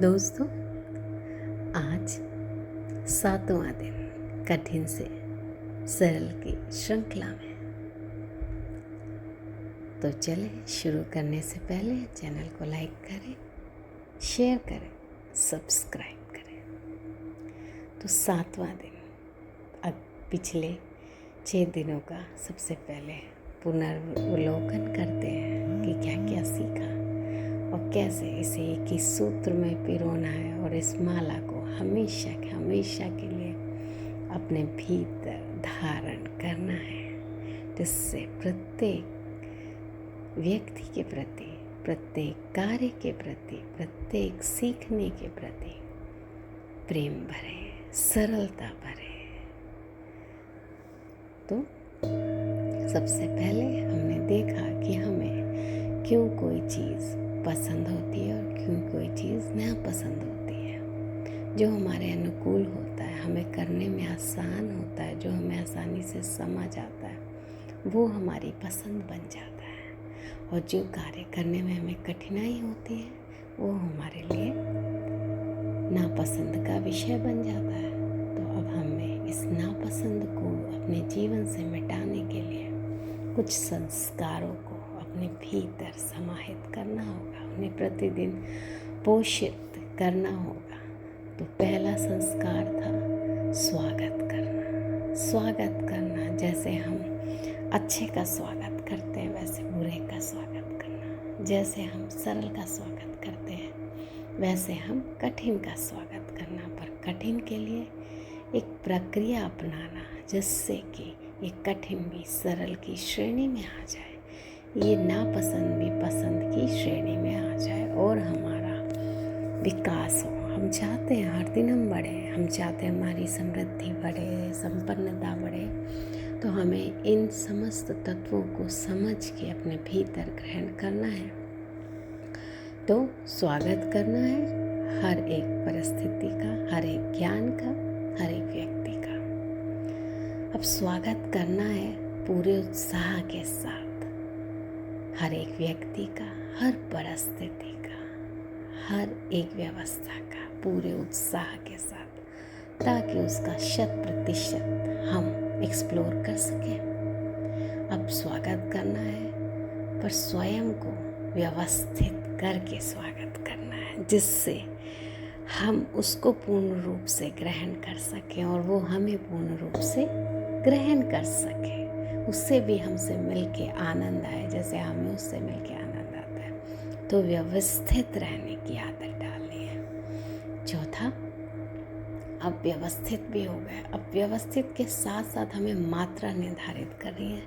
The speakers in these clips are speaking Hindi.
दोस्तों, आज 7वां दिन कठिन से सरल की श्रृंखला में। तो चले शुरू करने से पहले चैनल को लाइक करें, शेयर करें, सब्सक्राइब करें। तो 7वां दिन, अब पिछले 6 दिनों का सबसे पहले पुनर्वलोकन करते हैं कि क्या क्या सीखा और कैसे इसे एक ही सूत्र में पिरोना है और इस माला को हमेशा के लिए अपने भीतर धारण करना है, जिससे प्रत्येक व्यक्ति के प्रति, प्रत्येक कार्य के प्रति, प्रत्येक सीखने के प्रति प्रेम भरे, सरलता भरे। तो सबसे पहले हमने देखा कि हमें क्यों कोई चीज़ पसंद होती है और क्यों कोई चीज़ नापसंद होती है। जो हमारे अनुकूल होता है, हमें करने में आसान होता है, जो हमें आसानी से समझ आता है, वो हमारी पसंद बन जाता है। और जो कार्य करने में हमें कठिनाई होती है, वो हमारे लिए नापसंद का विषय बन जाता है। तो अब हमें इस नापसंद को अपने जीवन से मिटाने के लिए कुछ संस्कारों को अपने भीतर समाहित करना होगा, उन्हें प्रतिदिन पोषित करना होगा। तो पहला संस्कार था स्वागत करना। स्वागत करना, जैसे हम अच्छे का स्वागत करते हैं वैसे बुरे का स्वागत करना। जैसे हम सरल का स्वागत करते हैं वैसे हम कठिन का स्वागत करना। पर कठिन के लिए एक प्रक्रिया अपनाना, जिससे कि ये कठिन भी सरल की श्रेणी में आ जाए, ये नापसंद भी पसंद की श्रेणी में आ जाए और हमारा विकास हो। हम चाहते हैं हर दिन हम बढ़े, हम चाहते हैं हमारी समृद्धि बढ़े, संपन्नता बढ़े। तो हमें इन समस्त तत्वों को समझ के अपने भीतर ग्रहण करना है। तो स्वागत करना है हर एक परिस्थिति का, हर एक ज्ञान का, हर एक व्यक्ति का। अब स्वागत करना है पूरे उत्साह के साथ हर एक व्यक्ति का, हर परिस्थिति का, हर एक व्यवस्था का, पूरे उत्साह के साथ, ताकि उसका 100% हम एक्सप्लोर कर सकें। अब स्वागत करना है, पर स्वयं को व्यवस्थित करके स्वागत करना है, जिससे हम उसको पूर्ण रूप से ग्रहण कर सकें और वो हमें पूर्ण रूप से ग्रहण कर सके। उससे भी हमसे मिलके आनंद आए, जैसे हमें उससे मिलके आनंद आता है। तो व्यवस्थित रहने की आदत डालनी है। चौथा, अब व्यवस्थित भी हो गए। अब व्यवस्थित के साथ साथ हमें मात्रा निर्धारित करनी है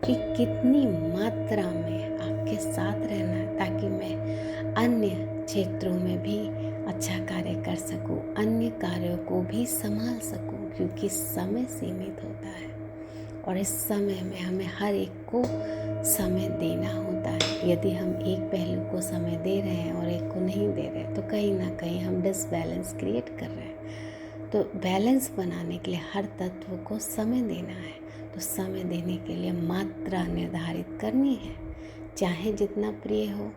कि कितनी मात्रा में आपके साथ रहना है, ताकि मैं अन्य क्षेत्रों में भी अच्छा कार्य कर सकूं, अन्य कार्यों को भी संभाल सकूं, क्योंकि समय सीमित होता है और इस समय में हमें हर एक को समय देना होता है। यदि हम एक पहलू को समय दे रहे हैं और एक को नहीं दे रहे, तो कहीं ना कहीं हम डिसबैलेंस क्रिएट कर रहे हैं। तो बैलेंस बनाने के लिए हर तत्व को समय देना है। तो समय देने के लिए मात्रा निर्धारित करनी है। चाहे जितना प्रिय हो,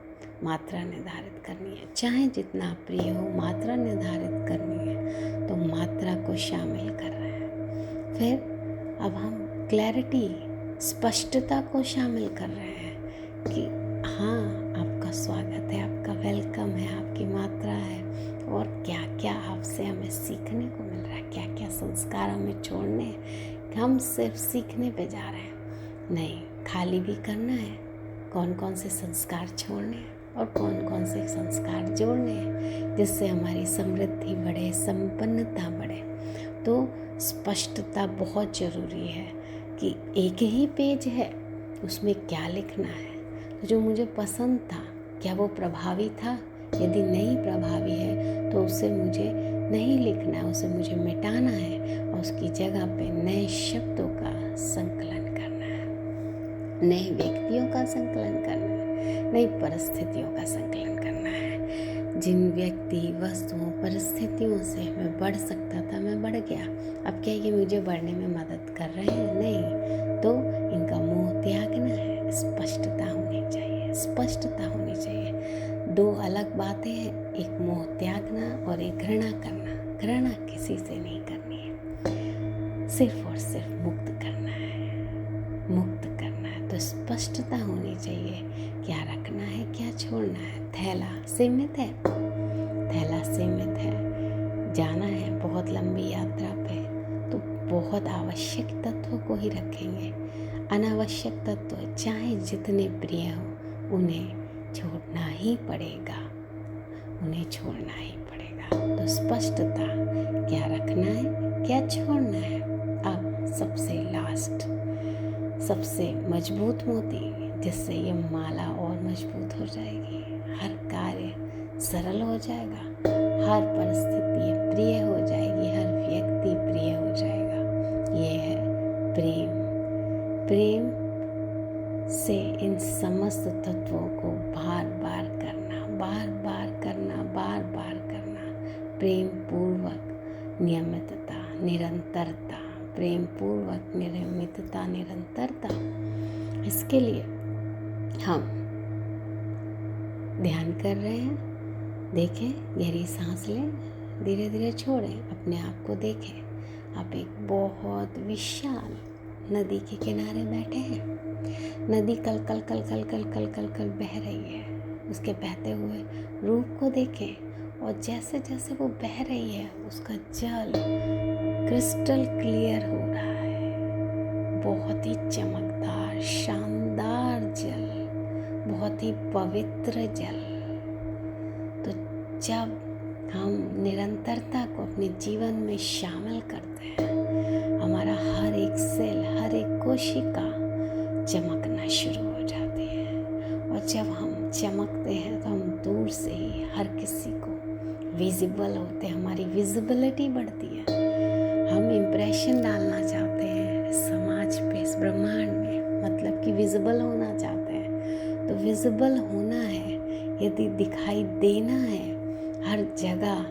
मात्रा निर्धारित करनी है। चाहे जितना प्रिय हो, मात्रा निर्धारित करनी है। तो मात्रा को शामिल कर रहे हैं। फिर अब हम क्लैरिटी, स्पष्टता को शामिल कर रहे हैं कि हाँ, आपका स्वागत है, आपका वेलकम है, आपकी मात्रा है और क्या क्या आपसे हमें सीखने को मिल रहा है, क्या क्या संस्कार हमें छोड़ने हैं। हम सिर्फ सीखने पे जा रहे हैं, नहीं, खाली भी करना है। कौन कौन से संस्कार छोड़ने हैं और कौन कौन से संस्कार जोड़ने हैं, जिससे हमारी समृद्धि बढ़े, संपन्नता बढ़े। तो स्पष्टता बहुत ज़रूरी है कि एक ही पेज है, उसमें क्या लिखना है। तो जो मुझे पसंद था, क्या वो प्रभावी था? यदि नहीं प्रभावी है तो उसे मुझे नहीं लिखना है, उसे मुझे मिटाना है और उसकी जगह पे नए शब्दों का संकलन करना है, नए व्यक्तियों का संकलन करना है, नई परिस्थितियों का संकलन करना है। जिन व्यक्ति, वस्तुओं, परिस्थितियों से मैं बढ़ सकता था, मैं बढ़ गया। अब क्या ये मुझे बढ़ने में मदद कर रहे हैं? नहीं। तो इनका मोह त्यागना है। स्पष्टता होनी चाहिए, स्पष्टता होनी चाहिए। दो अलग बातें हैं, एक मोह त्यागना और एक घृणा करना। घृणा किसी से नहीं करनी है, सिर्फ और सिर्फ मुक्त करना है, मुक्त करना है। तो स्पष्टता होनी चाहिए, क्या रखना है क्या छोड़ना है। थैला सीमित है, थैला सीमित है, जाना है बहुत लंबी यात्रा पे, तो बहुत आवश्यक तत्वों को ही रखेंगे। अनावश्यक तत्व चाहे जितने प्रिय हो उन्हें छोड़ना ही पड़ेगा, उन्हें छोड़ना ही पड़ेगा। तो स्पष्टता, क्या रखना है क्या छोड़ना है। अब सबसे लास्ट, सबसे मजबूत मोती, जिससे ये माला और मजबूत हो जाएगी, हर कार्य सरल हो जाएगा, हर परिस्थिति प्रिय हो जाएगी, हर व्यक्ति प्रिय हो जाएगा। ये है प्रेम। प्रेम से इन समस्त तत्वों को बार बार करना, बार बार करना, बार बार करना। प्रेम पूर्वक नियमितता, निरंतरता, प्रेम पूर्वक नियमितता, निरंतरता। इसके लिए हम ध्यान कर रहे हैं। देखें, गहरी सांस लें, धीरे धीरे छोड़ें, अपने आप को देखें। आप एक बहुत विशाल नदी के किनारे बैठे हैं। नदी कल कल कल कल कल कल कल कल बह रही है। उसके बहते हुए रूप को देखें, और जैसे जैसे वो बह रही है उसका जल क्रिस्टल क्लियर हो रहा है, बहुत ही चमकदार शानदार जल, बहुत ही पवित्र जल। तो जब हम निरंतरता को अपने जीवन में शामिल करते हैं, हमारा हर एक सेल, हर एक कोशिका चमकना शुरू हो जाती है। और जब हम चमकते हैं तो हम दूर से ही हर किसी को विजिबल होते हैं, हमारी विजिबिलिटी बढ़ती है। हम इम्प्रेशन डालना चाहते हैं समाज पे, इस ब्रह्मांड में, मतलब कि विजिबल होना चाहते हैं। तो विजिबल होना है, यदि दिखाई देना है हर जगह,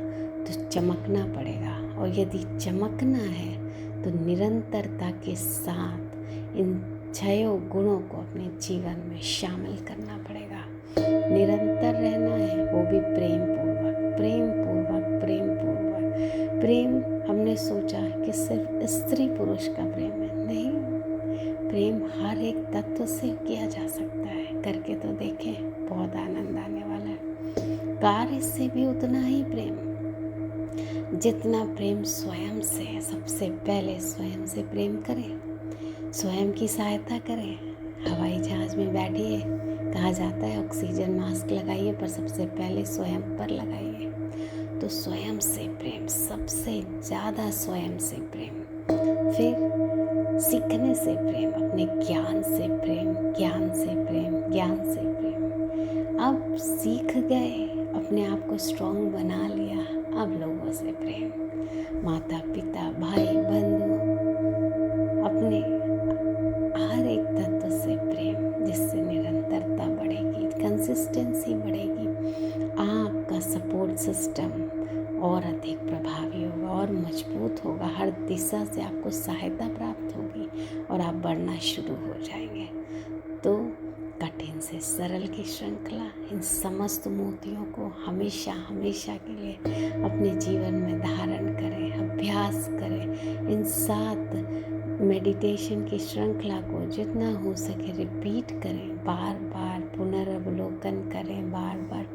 तो चमकना पड़ेगा। और यदि चमकना है तो निरंतरता के साथ इन 6 गुणों को अपने जीवन में शामिल करना पड़ेगा। निरंतर रहना है, वो भी प्रेम पूर्वक, प्रेम पूर्वक, प्रेम पूर्वक। प्रेम हमने सोचा कि सिर्फ स्त्री पुरुष का प्रेम है, नहीं, प्रेम हर एक तत्व से किया जा सकता है। करके तो देखें, बहुत आनंद आने वाला है। कार्य से भी उतना ही प्रेम, जितना प्रेम स्वयं से है। सबसे पहले स्वयं से प्रेम करें, स्वयं की सहायता करें। हवाई जहाज में बैठिए, कहा जाता है ऑक्सीजन मास्क लगाइए, पर सबसे पहले स्वयं पर लगाइए। तो स्वयं से प्रेम, सबसे ज़्यादा स्वयं से प्रेम। फिर सीखने से प्रेम, अपने ज्ञान से प्रेम, ज्ञान से प्रेम, ज्ञान से प्रेम। अब सीख गए, अपने आप को स्ट्रॉन्ग बना लिया, अब लोगों से प्रेम, माता पिता भाई बंधु, अपने हर एक तत्व से प्रेम, जिससे निरंतरता बढ़ेगी, कंसिस्टेंसी बढ़ेगी, आपका सपोर्ट सिस्टम और अधिक प्रभावी होगा और मजबूत होगा। हर दिशा से आपको सहायता प्राप्त होगी और आप बढ़ना शुरू हो जाएंगे। तो कठिन से सरल की श्रृंखला, इन समस्त मोतियों को हमेशा हमेशा के लिए अपने जीवन में धारण करें, अभ्यास करें। इन 7 मेडिटेशन की श्रृंखला को जितना हो सके रिपीट करें, बार बार पुनर्वलोकन करें, बार बार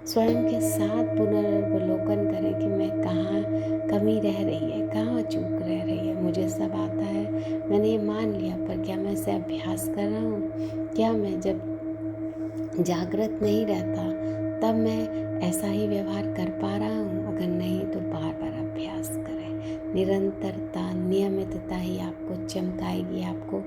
स्वयं के साथ पुनर्वलोकन करें कि मैं कहाँ कमी रह रही है, कहाँ चूक रह रही है। मुझे सब आता है, मैंने ये मान लिया, पर क्या मैं इसे अभ्यास कर रहा हूँ? क्या मैं जब जागृत नहीं रहता तब मैं ऐसा ही व्यवहार कर पा रहा हूँ? अगर नहीं तो बार बार अभ्यास करें। निरंतरता, नियमितता ही आपको चमकाएगी, आपको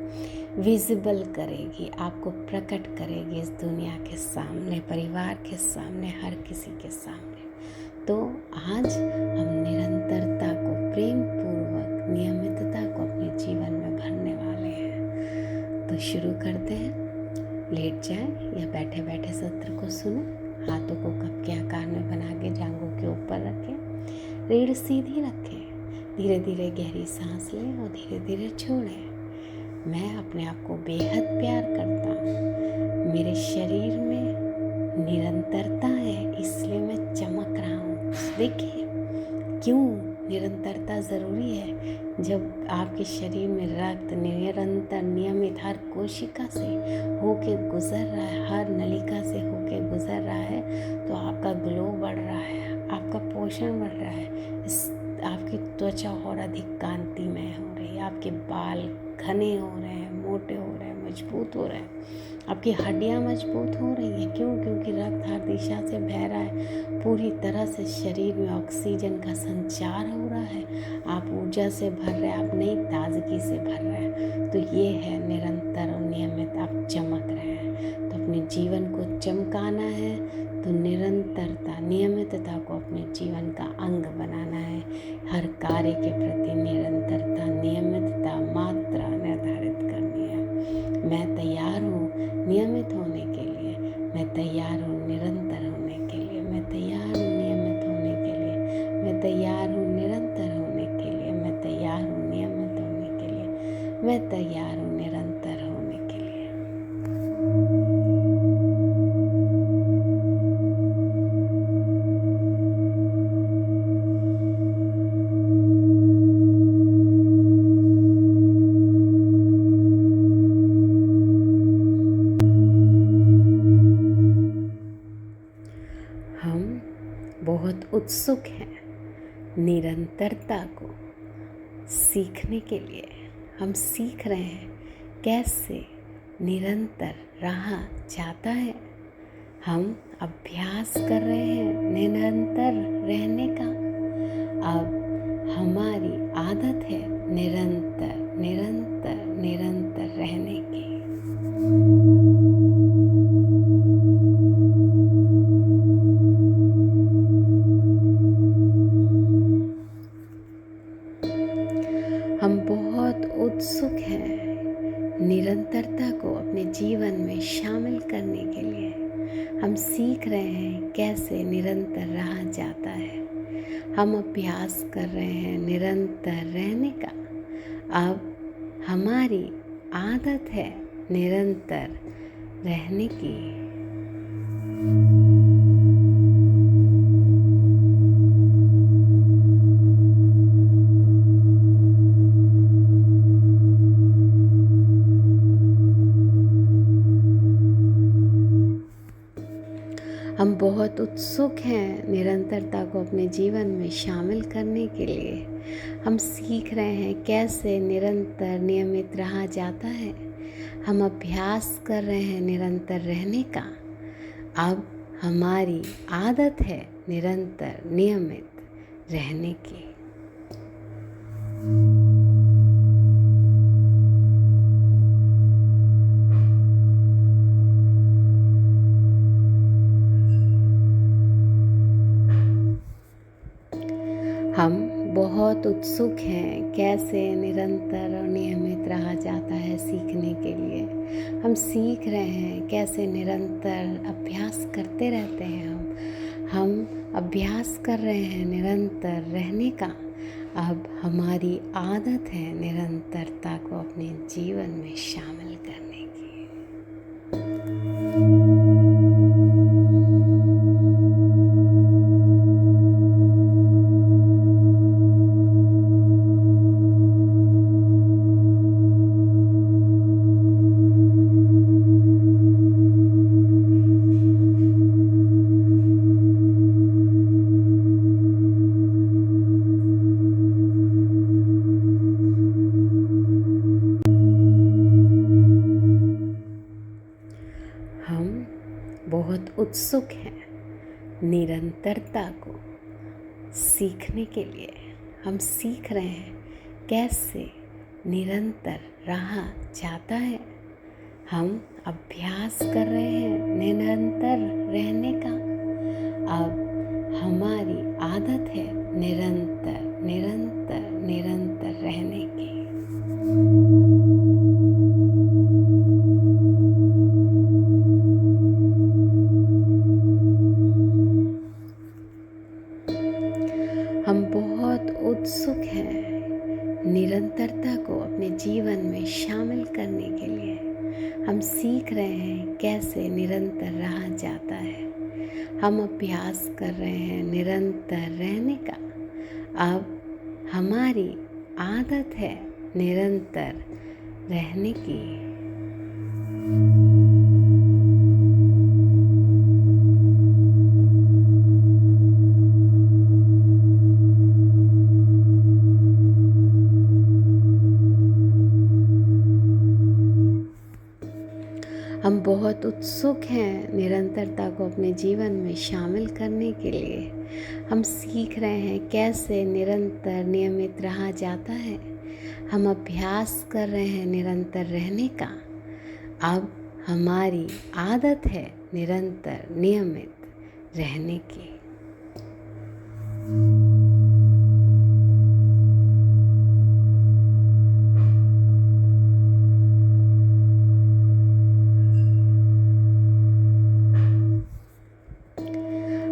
विजिबल करेगी, आपको प्रकट करेगी इस दुनिया के सामने, परिवार के सामने, हर किसी के सामने। तो आज हम निरंतरता को, प्रेम पूर्वक नियमितता को अपने जीवन में भरने वाले हैं। तो शुरू करते हैं। लेट जाएं या बैठे बैठे सत्र को सुनें। हाथों को कप के आकार में बना के जांघों के ऊपर रखें, रीढ़ सीधी रखें। धीरे धीरे गहरी सांस लें और धीरे धीरे छोड़ें। मैं अपने आप को बेहद प्यार करता हूँ। मेरे शरीर में निरंतरता है, देखिए क्यों निरंतरता ज़रूरी है। जब आपके शरीर में रक्त निरंतर नियमित हर कोशिका से होके गुजर रहा है, हर नलिका से होके गुजर रहा है, तो आपका ग्लो बढ़ रहा है, आपका पोषण बढ़ रहा है, आपकी त्वचा और अधिक कांतिमय हो रही है, आपके बाल घने हो रहे हैं, मोटे हो रहे हैं, मजबूत हो रहे हैं, आपकी हड्डियां मजबूत हो रही हैं। क्यों? क्योंकि रक्त हर दिशा से बह रहा है, पूरी तरह से शरीर में ऑक्सीजन का संचार हो रहा है, आप ऊर्जा से भर रहे हैं, आप नई ताजगी से भर रहे हैं। तो ये है निरंतर और नियमित आप चमक रहे हैं। तो अपने जीवन को चमकाना है तो निरंतरता नियमितता को अपने जीवन का अंग बनाना है। हर कार्य के प्रति निरंतरता नियमितता मात्रा निर्धारित करनी है। मैं तैयार हूँ नियमित होने के लिए, मैं तैयार हूँ निरंतर होने के लिए, मैं तैयार हूँ नियमित होने के लिए, मैं तैयार हूँ निरंतर होने के लिए, मैं तैयार हूँ नियमित होने के लिए, मैं तैयार हूँ निरंतर होने के लिए। हम बहुत उत्सुक हैं निरंतरता को सीखने के लिए। हम सीख रहे हैं कैसे निरंतर रहा जाता है। हम अभ्यास कर रहे हैं निरंतर रहने का। अब हमारी आदत है निरंतर निरंतर निरंतर रहने की। हम बहुत उत्सुक हैं निरंतरता को अपने जीवन में शामिल करने के लिए। हम सीख रहे हैं कैसे निरंतर रहा जाता है। हम अभ्यास कर रहे हैं निरंतर रहने का। अब हमारी आदत है निरंतर रहने की। हम बहुत उत्सुक हैं निरंतरता को अपने जीवन में शामिल करने के लिए। हम सीख रहे हैं कैसे निरंतर नियमित रहा जाता है। हम अभ्यास कर रहे हैं निरंतर रहने का। अब हमारी आदत है निरंतर नियमित रहने की। हम बहुत उत्सुक हैं कैसे निरंतर और नियमित रहा जाता है सीखने के लिए। हम सीख रहे हैं कैसे निरंतर अभ्यास करते रहते हैं। हम अभ्यास कर रहे हैं निरंतर रहने का। अब हमारी आदत है निरंतरता को अपने जीवन में शामिल करने की। हम बहुत उत्सुक हैं निरंतरता को सीखने के लिए। हम सीख रहे हैं कैसे निरंतर रहा जाता है। हम अभ्यास कर रहे हैं निरंतर रहने का। अब हमारी आदत है निरंतर निरंतर निरंतर रहने की। हम बहुत उत्सुक हैं निरंतरता को अपने जीवन में शामिल करने के लिए। हम सीख रहे हैं कैसे निरंतर रहा जाता है। हम अभ्यास कर रहे हैं निरंतर रहने का। अब हमारी आदत है निरंतर रहने की। हम बहुत उत्सुक हैं निरंतरता को अपने जीवन में शामिल करने के लिए। हम सीख रहे हैं कैसे निरंतर नियमित रहा जाता है। हम अभ्यास कर रहे हैं निरंतर रहने का। अब हमारी आदत है निरंतर नियमित रहने की।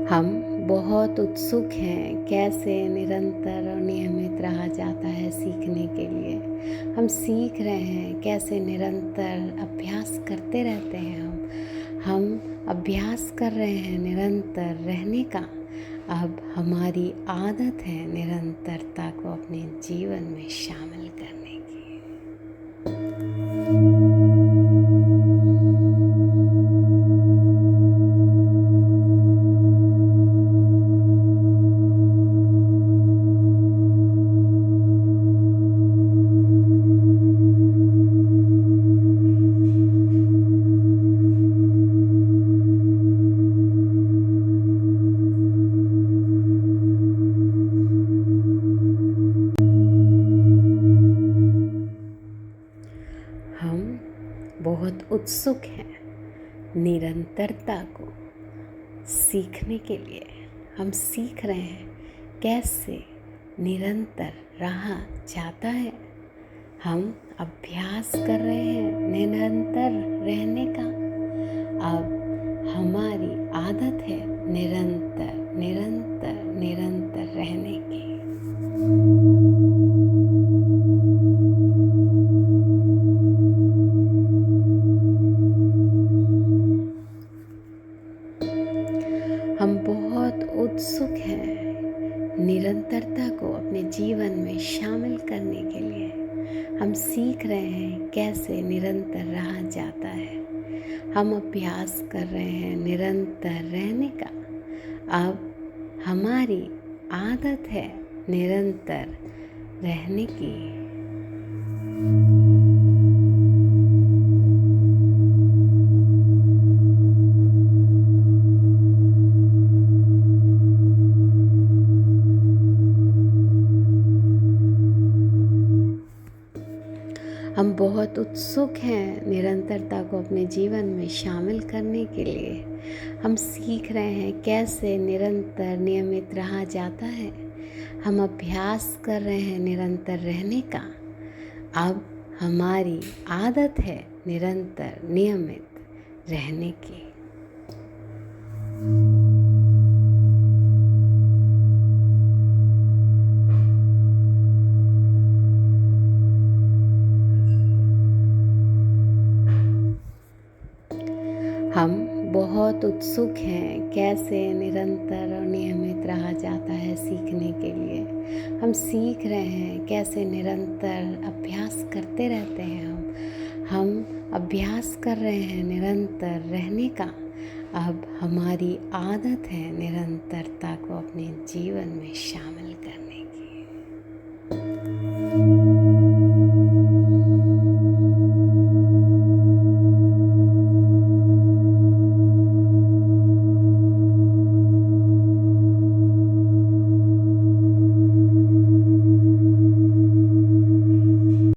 हम बहुत उत्सुक हैं कैसे निरंतर और नियमित रहा जाता है सीखने के लिए। हम सीख रहे हैं कैसे निरंतर अभ्यास करते रहते हैं। हम अभ्यास कर रहे हैं निरंतर रहने का। अब हमारी आदत है निरंतरता को अपने जीवन में शामिल करने की। हम बहुत उत्सुक हैं निरंतरता को सीखने के लिए। हम सीख रहे हैं कैसे निरंतर रहा जाता है। हम अभ्यास कर रहे हैं निरंतर रहने का। अब हमारी आदत है निरंतर निरंतर निरंतर रहने की। हम बहुत उत्सुक हैं निरंतरता को अपने जीवन में शामिल करने के लिए। हम सीख रहे हैं कैसे निरंतर रहा जाता है। हम अभ्यास कर रहे हैं निरंतर रहने का। अब हमारी आदत है निरंतर रहने की। हम बहुत उत्सुक हैं निरंतरता को अपने जीवन में शामिल करने के लिए। हम सीख रहे हैं कैसे निरंतर नियमित रहा जाता है। हम अभ्यास कर रहे हैं निरंतर रहने का। अब हमारी आदत है निरंतर नियमित रहने की। हम बहुत उत्सुक हैं कैसे निरंतर और नियमित रहा जाता है सीखने के लिए। हम सीख रहे हैं कैसे निरंतर अभ्यास करते रहते हैं। हम अभ्यास कर रहे हैं निरंतर रहने का। अब हमारी आदत है निरंतरता को अपने जीवन में शामिल